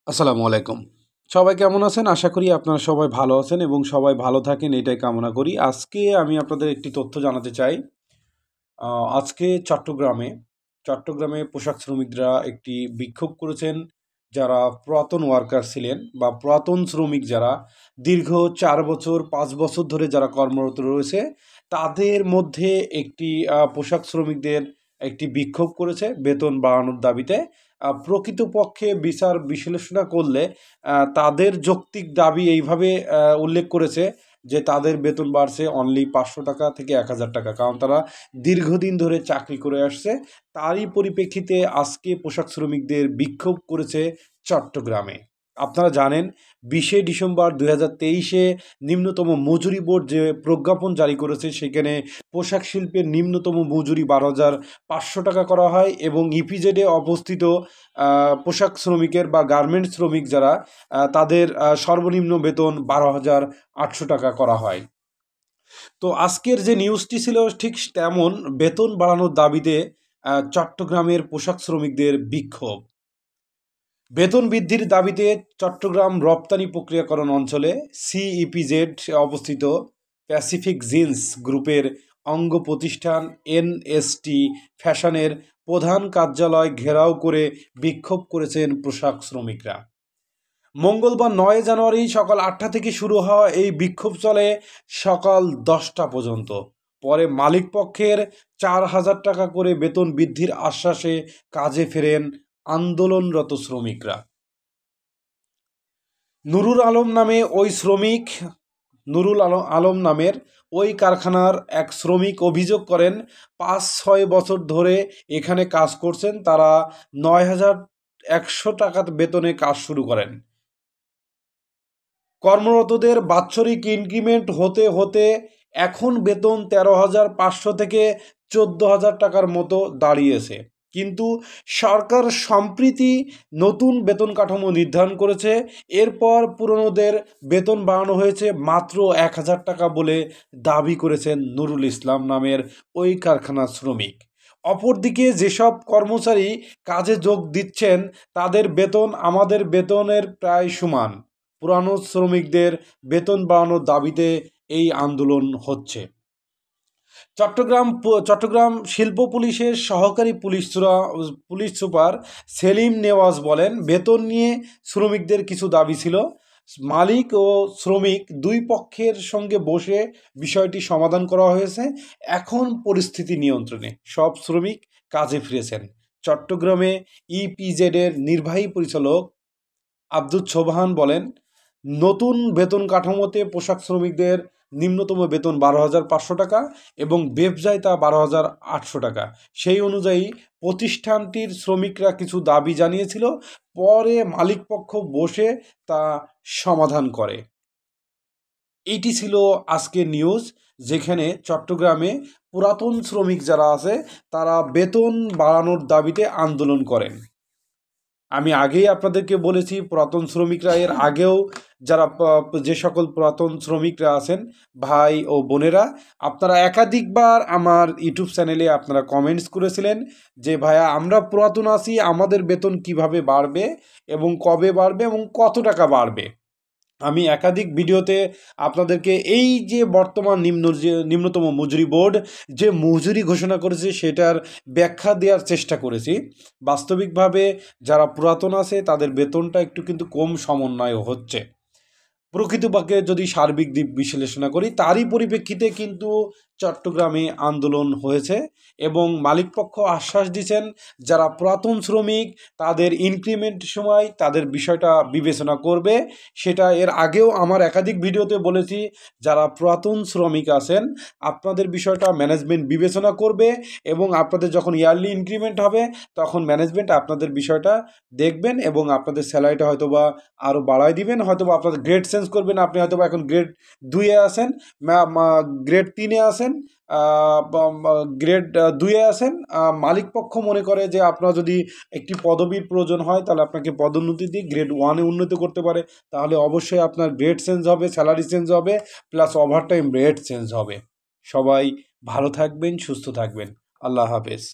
আসসালামু আলাইকুম। সবাই কেমন আছেন? আশা করি আপনারা সবাই ভালো আছেন এবং সবাই ভালো থাকেন এটাই কামনা করি। আজকে আমি আপনাদের একটি তথ্য জানাতে চাই। আজকে চট্টগ্রামে পোশাক শ্রমিকরা একটি বিক্ষোভ করেছেন। যারা পুরাতন ওয়ার্কার ছিলেন বা পুরাতন শ্রমিক যারা দীর্ঘ ৪ বছর ৫ বছর ধরে যারা কর্মরত রয়েছে, তাদের মধ্যে একটি পোশাক শ্রমিকদের একটি বিক্ষোভ করেছে বেতন বাড়ানোর দাবিতে। প্রকৃতপক্ষে বিচার বিশ্লেষণা করলে তাদের যৌক্তিক দাবি এইভাবে উল্লেখ করেছে যে তাদের বেতন বাড়ছে অনলি ৫০০ টাকা থেকে ১,০০০ টাকা। কারণ তারা দীর্ঘদিন ধরে চাকরি করে আসছে। তারই পরিপ্রেক্ষিতে আজকে পোশাক শ্রমিকদের বিক্ষোভ করেছে চট্টগ্রামে। আপনারা জানেন ২০শে ডিসেম্বর ২০২৩-এ নিম্নতম মজুরি বোর্ড যে প্রজ্ঞাপন জারি করেছে, সেখানে পোশাক শিল্পের নিম্নতম মজুরি ১২,৫০০ টাকা করা হয় এবং ইপিজেডে অবস্থিত পোশাক শ্রমিকের বা গার্মেন্টস শ্রমিক যারা তাদের সর্বনিম্ন বেতন ১২,৮০০ টাকা করা হয়। তো আজকের যে নিউজটি ছিল ঠিক তেমন, বেতন বাড়ানোর দাবিতে চট্টগ্রামের পোশাক শ্রমিকদের বিক্ষোভ। বেতন বৃদ্ধির দাবিতে চট্টগ্রাম রপ্তানি প্রক্রিয়াকরণ অঞ্চলে সিইপিজেড অবস্থিত প্যাসিফিক জিন্স গ্রুপের অঙ্গ প্রতিষ্ঠান এনএসটি ফ্যাশনের প্রধান কার্যালয় ঘেরাও করে বিক্ষোভ করেছেন পোশাক শ্রমিকরা। মঙ্গলবার ৯ জানুয়ারি সকাল ৮টা থেকে শুরু হওয়া এই বিক্ষোভ চলে সকাল ১০টা পর্যন্ত। পরে মালিকপক্ষের ৪,০০০ টাকা করে বেতন বৃদ্ধির আশ্বাসে কাজে ফেরেন আন্দোলনরত শ্রমিকরা। নুরুল আলম নামের ওই কারখানার এক শ্রমিক অভিযোগ করেন ৫-৬ বছর ধরে এখানে কাজ করছেন। তারা ৯,১০০ টাকা বেতনে কাজ শুরু করেন। কর্মরতদের বাৎসরিক ইনক্রিমেন্ট হতে হতে এখন বেতন ১৩,৫০০ থেকে ১৪,০০০ টাকার মতো দাঁড়িয়েছে। কিন্তু সরকার সম্প্রতি নতুন বেতন কাঠামো নির্ধারণ করেছে। এরপর পুরনোদের বেতন বাড়ানো হয়েছে মাত্র ১,০০০ টাকা বলে দাবি করেছেন নুরুল ইসলাম নামের ওই কারখানার শ্রমিক। অপরদিকে যেসব কর্মচারী কাজে যোগ দিচ্ছেন তাদের বেতন আমাদের বেতনের প্রায় সমান। পুরানো শ্রমিকদের বেতন বাড়ানোর দাবিতে এই আন্দোলন হচ্ছে। চট্টগ্রাম শিল্প পুলিশের সহকারী পুলিশ সুপার সেলিম নেওয়াজ বলেন, বেতন নিয়ে শ্রমিকদের কিছু দাবি ছিল। মালিক ও শ্রমিক দুই পক্ষের সঙ্গে বসে বিষয়টি সমাধান করা হয়েছে। এখন পরিস্থিতি নিয়ন্ত্রণে, সব শ্রমিক কাজে ফিরেছেন। চট্টগ্রামে ইপিজেডের নির্বাহী পরিচালক আব্দুল সোবহান বলেন, নতুন বেতন কাঠামোতে পোশাক শ্রমিকদের নিম্নতম বেতন ১২,৫০০ টাকা এবং ব্যবসায় তা ১২,৮০০ টাকা। সেই অনুযায়ী প্রতিষ্ঠানটির শ্রমিকরা কিছু দাবি জানিয়েছিল, পরে মালিকপক্ষ বসে তা সমাধান করে। এইটি ছিল আজকের নিউজ, যেখানে চট্টগ্রামে পুরাতন শ্রমিক যারা আছে তারা বেতন বাড়ানোর দাবিতে আন্দোলন করেন। আমি আগেই আপনাদেরকে বলেছি, পুরাতন শ্রমিকরা এর আগেও যারা যে সকল পুরাতন শ্রমিকরা আছেন ভাই ও বোনেরা, আপনারা একাধিকবার আমার ইউটিউব চ্যানেলে আপনারা কমেন্টস করেছিলেন যে ভাইয়া আমরা পুরাতন আছি, আমাদের বেতন কিভাবে বাড়বে এবং কবে বাড়বে এবং কত টাকা বাড়বে। আমি একাধিক ভিডিওতে আপনাদেরকে এই যে বর্তমান নিম্নতম মজুরি বোর্ড যে মজুরি ঘোষণা করেছে সেটার ব্যাখ্যা দেওয়ার চেষ্টা করেছি। বাস্তবিকভাবে যারা পুরাতন আছে তাদের বেতনটা একটু কিন্তু কম সমন্বয় হচ্ছে। প্রকৃতপক্ষে যদি সার্বিক দিক বিশ্লেষণা করি, তারই পরিপ্রেক্ষিতে কিন্তু চট্টগ্রামে আন্দোলন হয়েছে এবং মালিকপক্ষ আশ্বাস দিচ্ছেন যারা পুরাতন শ্রমিক তাদের ইনক্রিমেন্ট সময় তাদের বিষয়টা বিবেচনা করবে। সেটা এর আগেও আমার একাধিক ভিডিওতে বলেছি, যারা পুরাতন শ্রমিক আছেন আপনাদের বিষয়টা ম্যানেজমেন্ট বিবেচনা করবে এবং আপনাদের যখন ইয়ারলি ইনক্রিমেন্ট হবে তখন ম্যানেজমেন্ট আপনাদের বিষয়টা দেখবেন এবং আপনাদের স্যালারিটা হয়তো বা আরও বাড়ায় দিবেন, হয়তো বা আপনাদের গ্রেড চেঞ্জ করবেন। আপনি হয়তো বা এখন গ্রেড 2-এ আছেন, গ্রেড 3-এ আছেন, গ্রেড 2-এ আছেন। মালিকপক্ষ মনে করে যে আপনার যদি একটি পদবীর প্রয়োজন হয় তাহলে আপনাকে পদোন্নতি দিয়ে গ্রেড 1-এ উন্নতি করতে পারে। তাহলে অবশ্যই আপনার গ্রেড চেঞ্জ হবে, স্যালারি চেঞ্জ হবে, প্লাস ওভারটাইম রেট চেঞ্জ হবে। সবাই ভালো থাকবেন, সুস্থ থাকবেন। আল্লাহ হাফেজ।